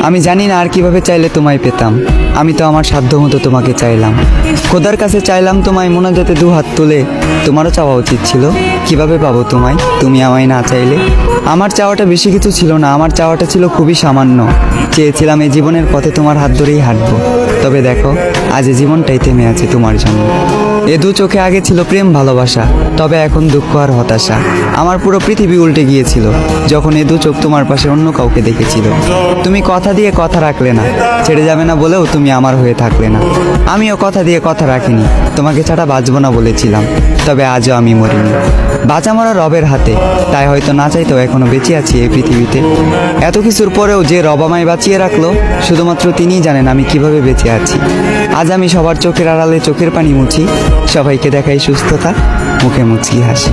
আমি জানি না আর কিভাবে চাইলে তোমায় পেতাম। আমি তো আমার সাধ্য মতো তোমাকে চাইলাম, খোদার কাছে চাইলাম তোমায় মোনাজাতে দু হাত তুলে। তোমারও চাওয়া উচিত ছিল, কিভাবে পাবো তোমায় তুমি আমায় না চাইলে। আমার চাওয়াটা বেশি কিছু ছিল না, আমার চাওয়াটা ছিল খুবই সামান্য। চেয়েছিলাম এই জীবনের পথে তোমার হাত ধরেই হাঁটবো। তবে দেখো, আজ এই জীবনটাই থেমে আছে তোমার জন্য। এ দু চোখে আগে ছিল প্রেম ভালোবাসা, তবে এখন দুঃখ আর হতাশা। আমার পুরো পৃথিবী উল্টে গিয়েছিল যখন এ দু চোখ তোমার পাশে অন্য কাউকে দেখেছিল। তুমি কথা দিয়ে কথা রাখলে না, ছেড়ে যাবে না বলেও তুমি আমার হয়ে থাকলে না। আমিও কথা দিয়ে কথা রাখিনি, তোমাকে ছাড়া বাঁচবো না বলেছিলাম। তবে আজও আমি মরিনি, বাঁচা মরা রবের হাতে। তাই হয়তো না চাইতেও এখনো বেঁচে আছি এই পৃথিবীতে। এত কিছুর পরেও যে রব আমায় বাঁচিয়ে রাখলো, শুধুমাত্র তিনিই জানেন আমি কিভাবে বেঁচে আছি। আজ আমি সবার চোখের আড়ালে চোখের পানি মুছি, সবাইকে দেখাই সুস্থতা, মুখে মুচকি হাসি।